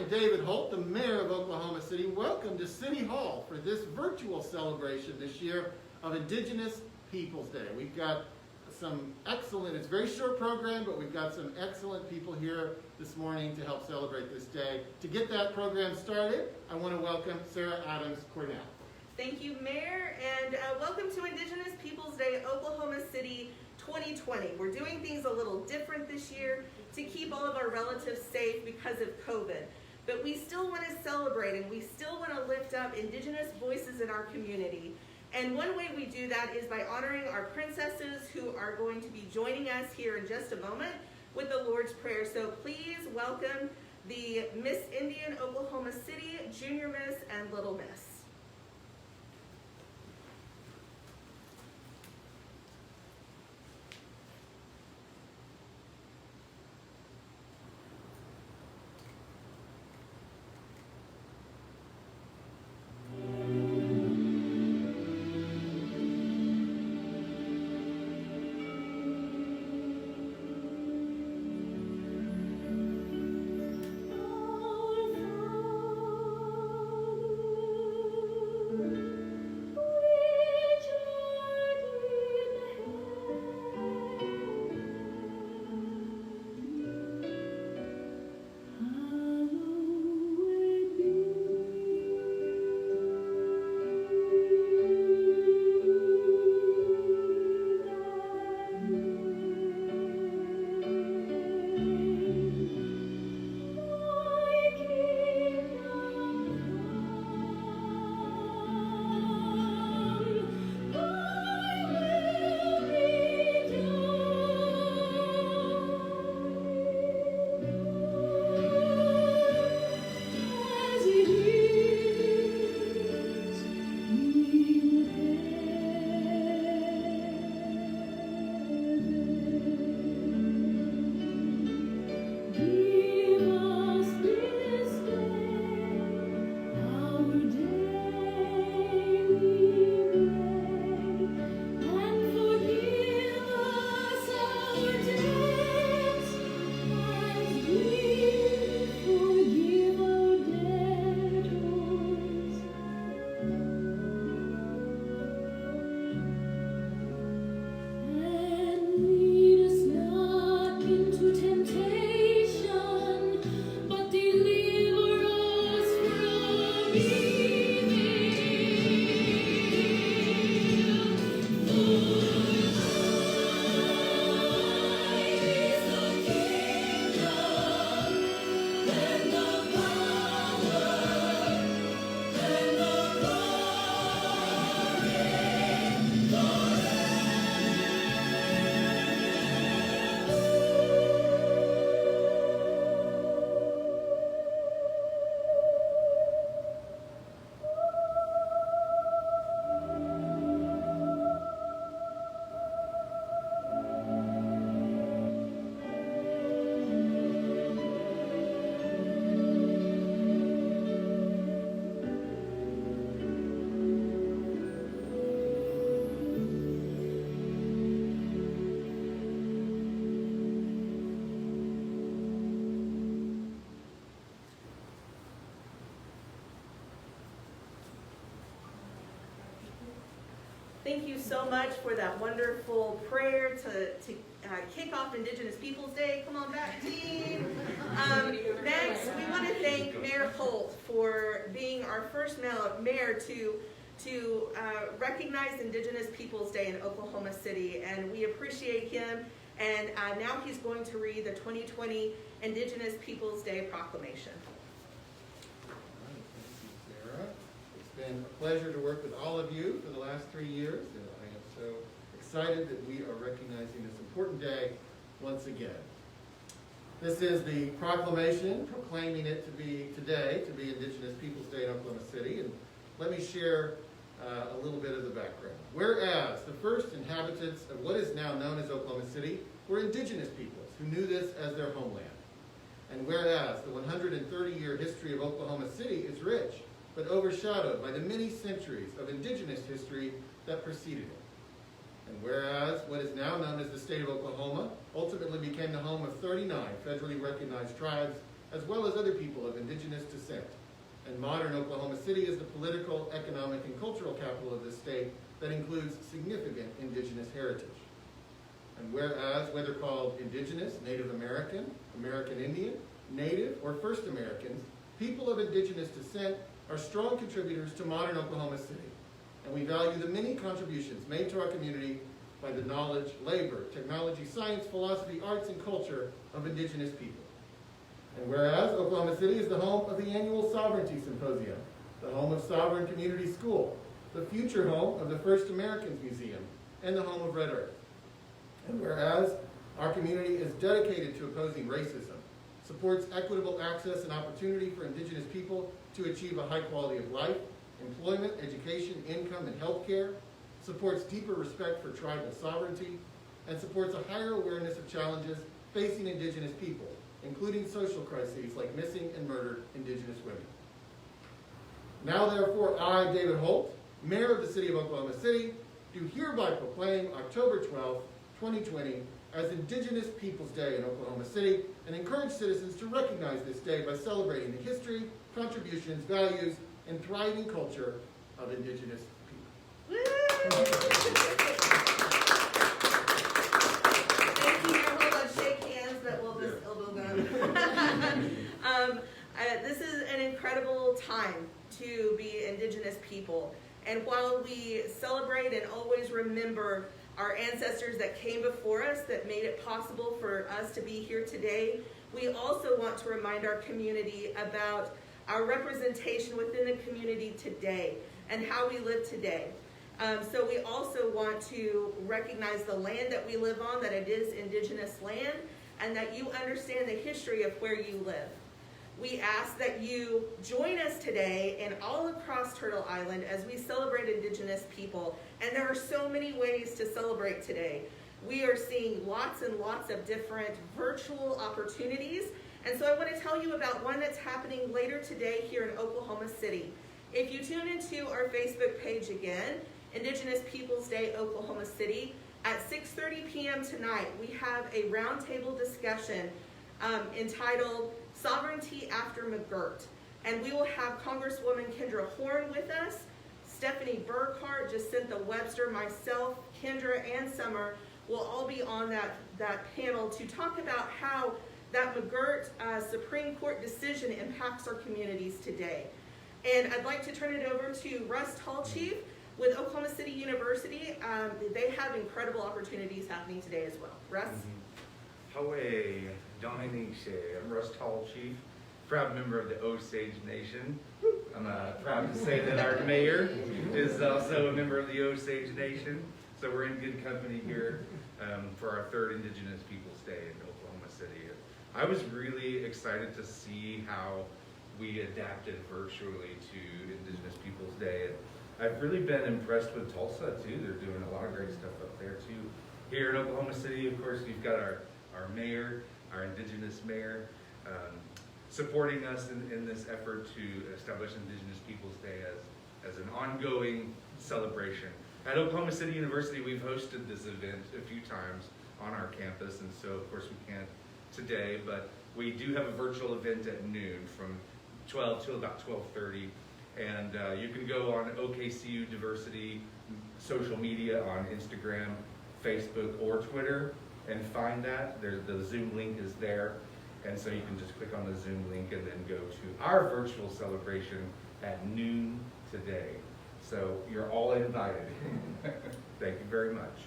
David Holt, the mayor of Oklahoma City. Welcome to City Hall for this virtual celebration this year of Indigenous Peoples Day. We've got some excellent, it's a very short program, but we've got some excellent people here this morning to help celebrate this day. To get that program started, I want to welcome Sarah Adams Cornell. Thank you, Mayor, and welcome to Indigenous Peoples Day, Oklahoma City 2020. We're doing things a little different this year to keep all of our relatives safe because of COVID. But we still want to celebrate and we still want to lift up Indigenous voices in our community. And one way we do that is by honoring our princesses who are going to be joining us here in just a moment with the Lord's Prayer. So please welcome the Miss Indian Oklahoma City, Junior Miss, and Little Miss. Thank you so much for that wonderful prayer to kick off Indigenous Peoples Day. Come on back, team. Next, we want to thank Mayor Holt for being our first mayor to recognize Indigenous Peoples Day in Oklahoma City, and we appreciate him. And now he's going to read the 2020 Indigenous Peoples Day Proclamation. It's been a pleasure to work with all of you for the last 3 years, and I am so excited that we are recognizing this important day once again. This is the proclamation proclaiming it to be today, to be Indigenous Peoples Day in Oklahoma City, and let me share a little bit of the background. Whereas the first inhabitants of what is now known as Oklahoma City were indigenous peoples who knew this as their homeland. And whereas the 130-year history of Oklahoma City is rich, but overshadowed by the many centuries of indigenous history that preceded it. And whereas what is now known as the state of Oklahoma ultimately became the home of 39 federally recognized tribes as well as other people of Indigenous descent. And modern Oklahoma City is the political, economic, and cultural capital of the state that includes significant Indigenous heritage. And whereas, whether called Indigenous, Native American, American Indian, Native, or First Americans, people of Indigenous descent are strong contributors to modern Oklahoma City, and we value the many contributions made to our community by the knowledge, labor, technology, science, philosophy, arts, and culture of Indigenous people. And whereas Oklahoma City is the home of the annual Sovereignty Symposium, the home of Sovereign Community School, the future home of the First Americans Museum, and the home of Red Earth. And whereas our community is dedicated to opposing racism, supports equitable access and opportunity for Indigenous people to achieve a high quality of life, employment, education, income, and health care, supports deeper respect for tribal sovereignty, and supports a higher awareness of challenges facing Indigenous people, including social crises like missing and murdered Indigenous women. Now therefore, I, David Holt, Mayor of the City of Oklahoma City, do hereby proclaim October 12th, 2020 as Indigenous Peoples Day in Oklahoma City, and encourage citizens to recognize this day by celebrating the history, contributions, values, and thriving culture of Indigenous people. Thank you, Mayor Holt. Let's shake hands, but we'll just elbow them. This is an incredible time to be Indigenous people. And while we celebrate and always remember our ancestors that came before us that made it possible for us to be here today, we also want to remind our community about our representation within the community today and how we live today. So we also want to recognize the land that we live on, that it is Indigenous land, and that you understand the history of where you live. We ask that you join us today and all across Turtle Island as we celebrate Indigenous people. And there are so many ways to celebrate today. We are seeing lots and lots of different virtual opportunities. And so I want to tell you about one that's happening later today here in Oklahoma City. If you tune into our Facebook page again, Indigenous Peoples Day Oklahoma City, at 6:30 p.m. tonight, we have a roundtable discussion entitled Sovereignty After McGirt. And we will have Congresswoman Kendra Horn with us, Stephanie Burkhart, Jacinta Webster, myself, Kendra, and Summer will all be on that panel to talk about how that McGirt Supreme Court decision impacts our communities today. And I'd like to turn it over to Russ Tallchief with Oklahoma City University. They have incredible opportunities happening today as well. Russ? Hawaii, Dominishe. I'm Russ Tallchief, proud member of the Osage Nation. I'm proud to say that our mayor is also a member of the Osage Nation. So we're in good company here for our third Indigenous Peoples Day in Oklahoma City. I was really excited to see how we adapted virtually to Indigenous Peoples Day. And I've really been impressed with Tulsa too. They're doing a lot of great stuff up there too. Here in Oklahoma City, of course, we've got our mayor, our Indigenous mayor, supporting us in this effort to establish Indigenous Peoples Day as an ongoing celebration. At Oklahoma City University, we've hosted this event a few times on our campus, and so of course we can't today, but we do have a virtual event at noon from 12 till about 12:30, and you can go on OKCU Diversity social media on Instagram, Facebook, or Twitter and find that. The Zoom link is there, and so you can just click on the Zoom link and then go to our virtual celebration at noon today. So you're all invited. Thank you very much.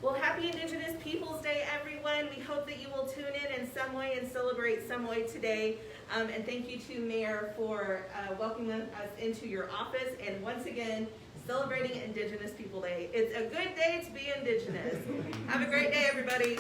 Well, happy Indigenous Peoples Day, everyone. We hope that you will tune in some way and celebrate some way today. And thank you to Mayor for welcoming us into your office and once again celebrating Indigenous People Day. It's a good day to be Indigenous. Have a great day, everybody.